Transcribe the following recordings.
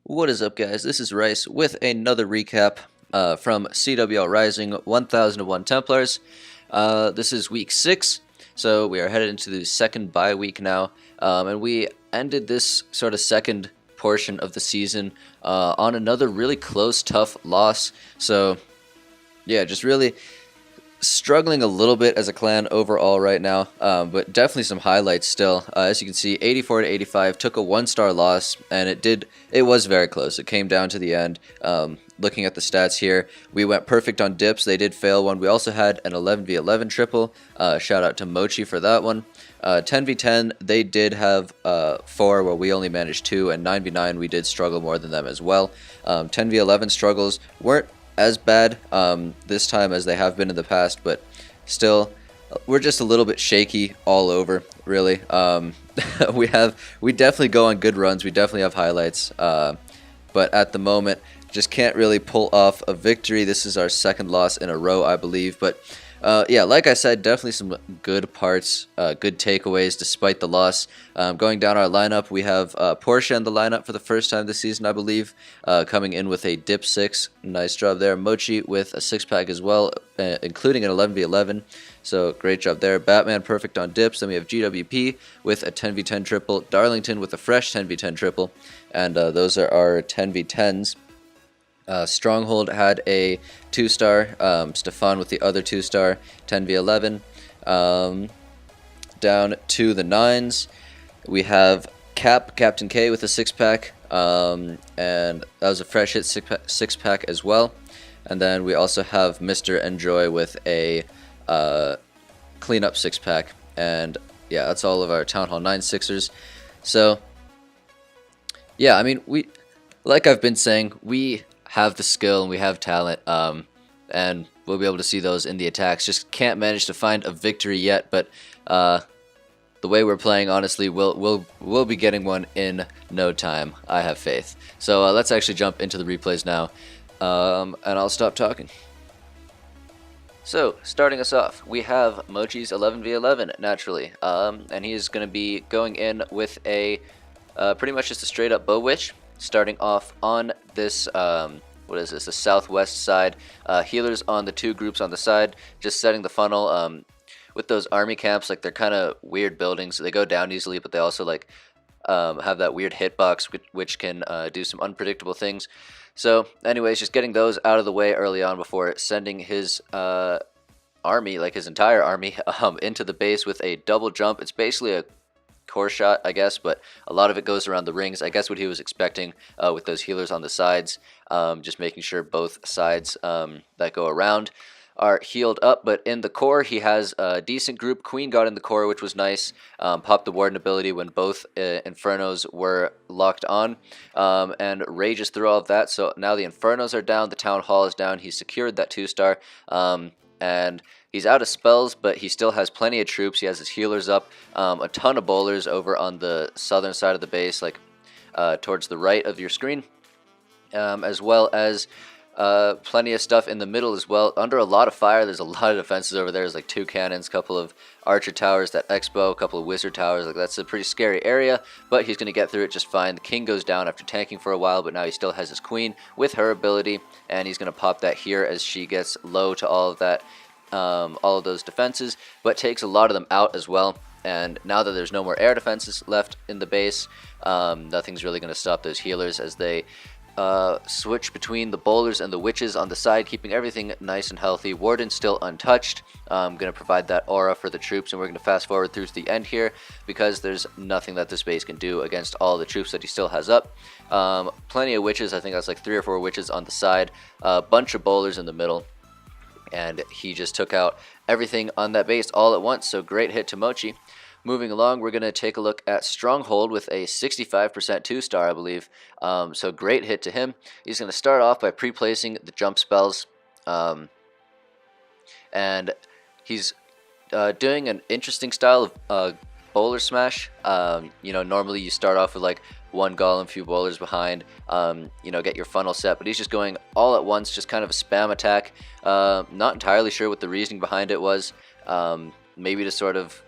What is up, guys? This is Rice with another recap from CWL Rising 1001 Templars. This is week 6, so we are headed into the second bye week now, and we ended this sort of second portion of the season on another really close, tough loss. So, yeah, just really struggling a little bit as a clan overall right now, but definitely some highlights still. As you can see, 84 to 85 took a 1-star loss, and it was very close. It came down to the end. Looking at the stats here, we went perfect on dips. They did fail one. We also had an 11v11 triple. Shout out to Mochi for that one. 10v10, they did have 4 where we only managed 2, and 9v9 we did struggle more than them as well. 10v11 struggles weren't as bad this time as they have been in the past, but still we're just a little bit shaky all over, really. We definitely go on good runs, we definitely have highlights, but at the moment just can't really pull off a victory. This is our second loss in a row, I believe, but yeah, like I said, definitely some good parts, good takeaways despite the loss. Going down our lineup, we have Porsche in the lineup for the first time this season, I believe, coming in with a dip 6. Nice job there. Mochi with a 6-pack as well, including an 11v11. So great job there. Batman perfect on dips. Then we have GWP with a 10v10 triple. Darlington with a fresh 10v10 triple. And those are our 10v10s. Stronghold had a 2-star, Stefan with the other 2-star, 10v11. Down to the 9s, we have Captain K with a 6-pack, and that was a fresh hit 6-pack as well. And then we also have Mr. Enjoy with a cleanup 6-pack, and yeah, that's all of our Town Hall 9 Sixers. So yeah, I mean, like I've been saying, we have the skill and we have talent, and we'll be able to see those in the attacks. Just can't manage to find a victory yet, but the way we're playing, honestly, we'll be getting one in no time. I have faith. So let's actually jump into the replays now, and I'll stop talking. So, starting us off, we have Mochi's 11v11, naturally, and he is going to be going in with a pretty much just a straight up bow witch. Starting off on this, what is this, the southwest side, healers on the 2 groups on the side, just setting the funnel. With those army camps, like, they're kind of weird buildings. They go down easily, but they also like have that weird hitbox which can do some unpredictable things. So anyways, just getting those out of the way early on before sending his army, like his entire army, into the base with a double jump. It's basically a core shot, I guess, but a lot of it goes around the rings. I guess what he was expecting with those healers on the sides, just making sure both sides that go around are healed up. But in the core, he has a decent group. Queen got in the core, which was nice. Popped the Warden ability when both Infernos were locked on, and rages through all of that. So now the Infernos are down, the Town Hall is down. He secured that 2-star, and he's out of spells, but he still has plenty of troops. He has his healers up, a ton of bowlers over on the southern side of the base, like towards the right of your screen, as well as plenty of stuff in the middle as well. Under a lot of fire, there's a lot of defenses over there. There's like 2 cannons, a couple of archer towers, that expo, a couple of wizard towers. Like, that's a pretty scary area, but he's going to get through it just fine. The king goes down after tanking for a while, but now he still has his queen with her ability, and he's going to pop that here as she gets low to all of that, all of those defenses, but takes a lot of them out as well. And now that there's no more air defenses left in the base, nothing's really going to stop those healers as they switch between the bowlers and the witches on the side, keeping everything nice and healthy. Warden still untouched. I'm going to provide that aura for the troops, and we're going to fast forward through to the end here because there's nothing that this base can do against all the troops that he still has up. Plenty of witches. I think that's like 3 or 4 witches on the side, a bunch of bowlers in the middle, and he just took out everything on that base all at once. So great hit to Mochi. Moving along, we're going to take a look at Stronghold with a 65% 2-star, I believe. So great hit to him. He's going to start off by pre-placing the jump spells. And he's doing an interesting style of bowler smash. You know, normally you start off with like 1 golem, few bowlers behind, you know, get your funnel set. But he's just going all at once, just kind of a spam attack. Not entirely sure what the reasoning behind it was. Maybe to sort of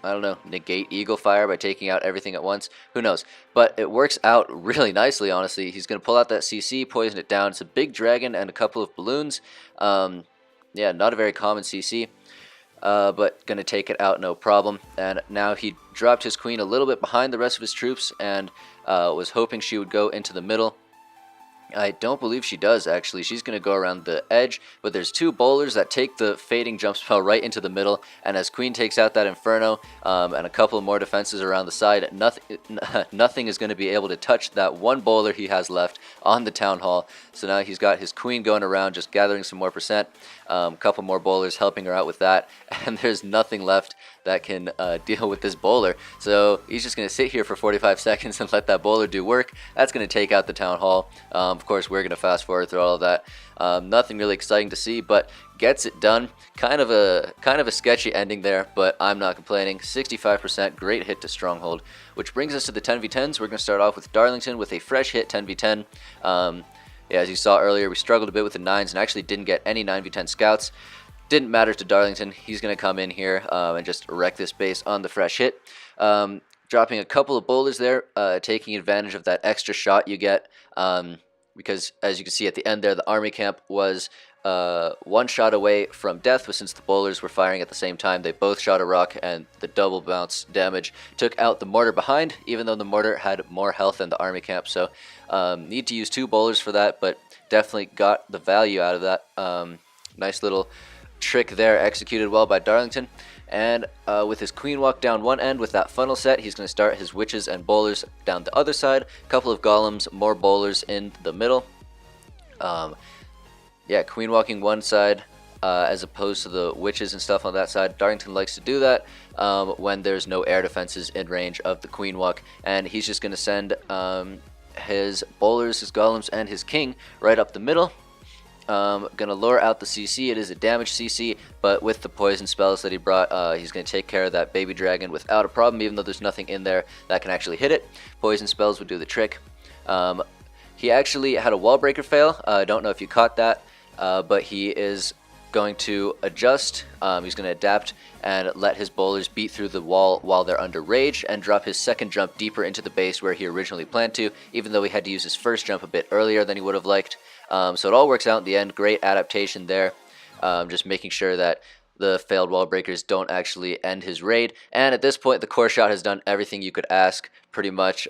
I don't know, negate Eagle Fire by taking out everything at once. Who knows? But it works out really nicely, honestly. He's going to pull out that CC, poison it down. It's a big dragon and a couple of balloons. Yeah, not a very common CC. But going to take it out no problem. And now he dropped his queen a little bit behind the rest of his troops and was hoping she would go into the middle. I don't believe she does, actually. She's going to go around the edge, but there's two bowlers that take the fading jump spell right into the middle, and as Queen takes out that Inferno and a couple more defenses around the side, nothing is going to be able to touch that one bowler he has left on the Town Hall. So now he's got his Queen going around, just gathering some more percent, a couple more bowlers helping her out with that, and there's nothing left that can deal with this bowler. So he's just going to sit here for 45 seconds and let that bowler do work. That's going to take out the Town Hall. Of course, we're going to fast forward through all of that. Nothing really exciting to see, but gets it done. Kind of a sketchy ending there, but I'm not complaining. 65%, great hit to Stronghold, which brings us to the 10v10s. We're going to start off with Darlington with a fresh hit 10v10. Yeah, as you saw earlier, we struggled a bit with the 9s and actually didn't get any 9v10 scouts. Didn't matter to Darlington. He's going to come in here and just wreck this base on the fresh hit. Dropping a couple of bowlers there, taking advantage of that extra shot you get. Because as you can see at the end there, the army camp was one shot away from death, but since the bowlers were firing at the same time, they both shot a rock, and the double bounce damage took out the mortar behind, even though the mortar had more health than the army camp. So need to use two bowlers for that, but definitely got the value out of that. Nice little trick there, executed well by Darlington. And with his queen walk down one end with that funnel set, he's going to start his witches and bowlers down the other side. A couple of golems, more bowlers in the middle. Yeah, queen walking one side as opposed to the witches and stuff on that side. Darlington likes to do that when there's no air defenses in range of the queen walk. And he's just going to send his bowlers, his golems, and his king right up the middle. Gonna lure out the CC. It is a damage CC, but with the poison spells that he brought, he's gonna take care of that baby dragon without a problem, even though there's nothing in there that can actually hit it. Poison spells would do the trick. He actually had a wall breaker fail. I don't know if you caught that, but he is going to adjust. He's going to adapt and let his bowlers beat through the wall while they're under rage and drop his second jump deeper into the base where he originally planned to, even though he had to use his first jump a bit earlier than he would have liked. So it all works out in the end. Great adaptation there. Just making sure that the failed wall breakers don't actually end his raid. And at this point, the core shot has done everything you could ask, pretty much.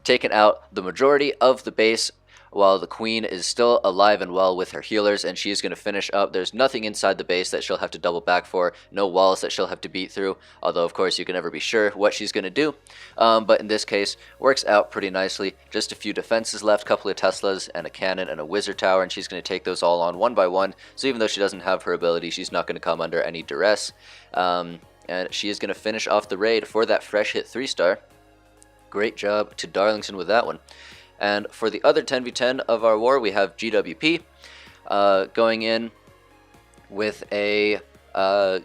Taken out the majority of the base, while the queen is still alive and well with her healers, and she is going to finish up. There's nothing inside the base that she'll have to double back for, no walls that she'll have to beat through, although of course you can never be sure what she's going to do. But in this case, works out pretty nicely. Just a few defenses left, a couple of Teslas and a cannon and a wizard tower, and she's going to take those all on one by one. So even though she doesn't have her ability, she's not going to come under any duress. And she is going to finish off the raid for that fresh hit 3-star. Great job to Darlington with that one. And for the other 10v10 of our war, we have GWP going in with a Go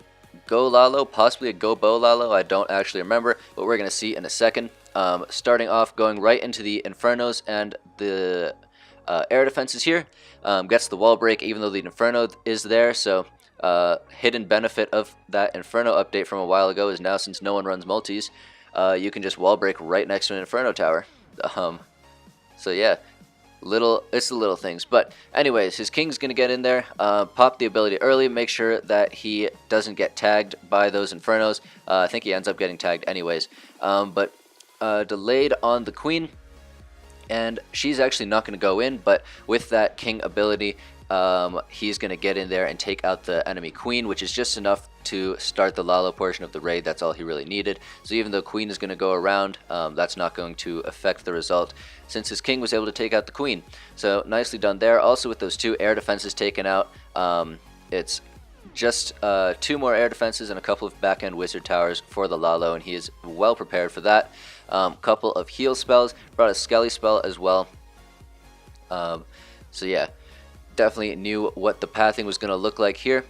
Lalo, possibly a Go Bo Lalo. I don't actually remember, but we're going to see in a second. Starting off, going right into the Infernos and the air defenses here. Gets the wall break, even though the Inferno is there. So hidden benefit of that Inferno update from a while ago is now, since no one runs multis, you can just wall break right next to an Inferno tower. So yeah, it's the little things. But anyways, his king's going to get in there, pop the ability early, make sure that he doesn't get tagged by those Infernos. I think he ends up getting tagged anyways. But delayed on the queen, and she's actually not going to go in, but with that king ability, he's going to get in there and take out the enemy queen, which is just enough to start the Lalo portion of the raid. That's all he really needed. So even though queen is going to go around, that's not going to affect the result, since his king was able to take out the queen. So nicely done there. Also with those two air defenses taken out, it's just 2 more air defenses and a couple of back-end wizard towers for the Lalo, and he is well prepared for that. Couple of heal spells, brought a Skelly spell as well. So yeah, definitely knew what the pathing was going to look like here.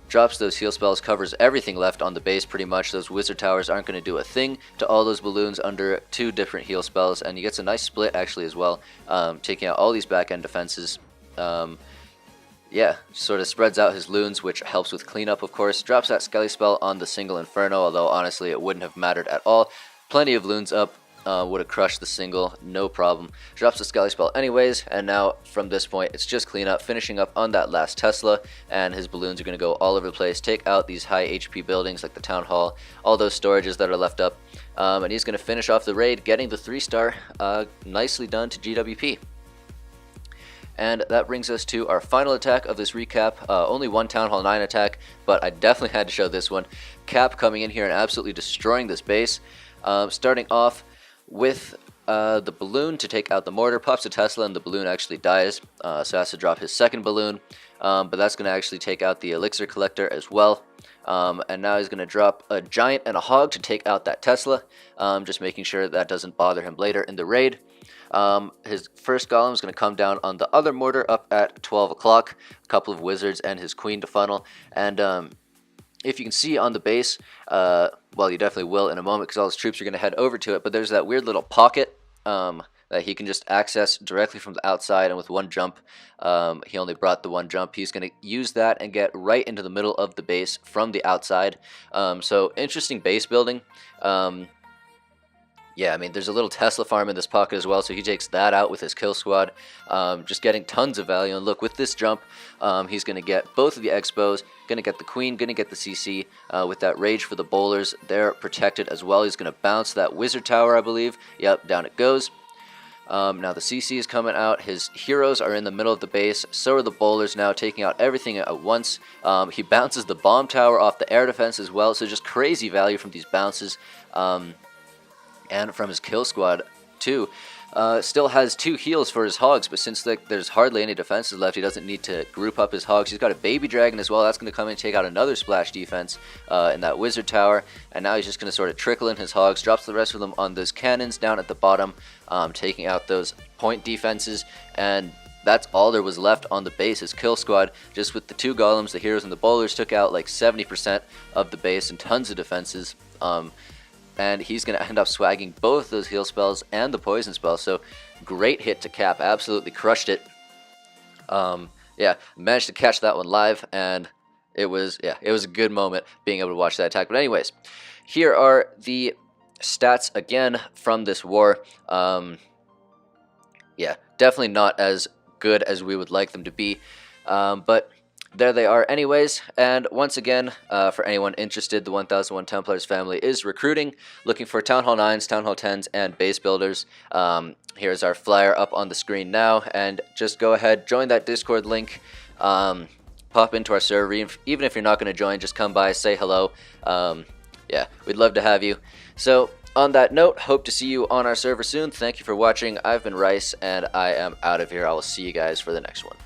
Drops those heal spells, covers everything left on the base pretty much. Those wizard towers aren't going to do a thing to all those balloons under 2 different heal spells, and he gets a nice split actually as well, taking out all these back end defenses. yeah, sort of spreads out his loons, which helps with cleanup, of course. Drops that Skelly spell on the single Inferno, although honestly it wouldn't have mattered at all. Plenty of loons up, would have crushed the single, no problem. Drops the Skelly spell anyways, and now from this point it's just cleanup, finishing up on that last Tesla, and his balloons are going to go all over the place, take out these high HP buildings like the Town Hall, all those storages that are left up, and he's going to finish off the raid, getting the 3-star, nicely done to GWP. And that brings us to our final attack of this recap. Only one Town Hall 9 attack, but I definitely had to show this one. Cap coming in here and absolutely destroying this base. Starting off with the balloon to take out the mortar. Pops a Tesla and the balloon actually dies, so has to drop his second balloon. But that's going to actually take out the elixir collector as well. And now he's going to drop a giant and a hog to take out that Tesla, just making sure that doesn't bother him later in the raid. His first golem is going to come down on the other mortar up at 12 o'clock. A couple of wizards and his queen to funnel. And if you can see on the base, well, you definitely will in a moment because all his troops are going to head over to it. But there's that weird little pocket that he can just access directly from the outside. And with one jump, he only brought the one jump. He's going to use that and get right into the middle of the base from the outside. So interesting base building. Yeah, I mean, there's a little Tesla farm in this pocket as well, so he takes that out with his kill squad, just getting tons of value. And look, with this jump, he's going to get both of the expos, going to get the queen, going to get the CC. With that rage for the bowlers, they're protected as well. He's going to bounce that wizard tower, I believe. Yep, down it goes. Now the CC is coming out. His heroes are in the middle of the base. So are the bowlers now, taking out everything at once. He bounces the bomb tower off the air defense as well, so just crazy value from these bounces. And from his kill squad too. Still has 2 heals for his hogs, but since there's hardly any defenses left, he doesn't need to group up his hogs. He's got a baby dragon as well. That's going to come in and take out another splash defense in that wizard tower. And now he's just going to sort of trickle in his hogs, drops the rest of them on those cannons down at the bottom, taking out those point defenses. And that's all there was left on the base. His kill squad, just with the 2 golems, the heroes, and the bowlers, took out like 70% of the base and tons of defenses. And he's going to end up swagging both those heal spells and the poison spell. So great hit to Cap. Absolutely crushed it. Yeah, managed to catch that one live, and it was a good moment being able to watch that attack. But anyways, here are the stats again from this war. Yeah, definitely not as good as we would like them to be. But there they are anyways, and once again, for anyone interested, the 1001 Templars family is recruiting, looking for Town Hall 9s, Town Hall 10s, and base builders. Here's our flyer up on the screen now, and just go ahead, join that Discord link, pop into our server. Even if you're not going to join, just come by, say hello. Yeah, we'd love to have you. So on that note, hope to see you on our server soon. Thank you for watching. I've been Rice, and I am out of here. I will see you guys for the next one.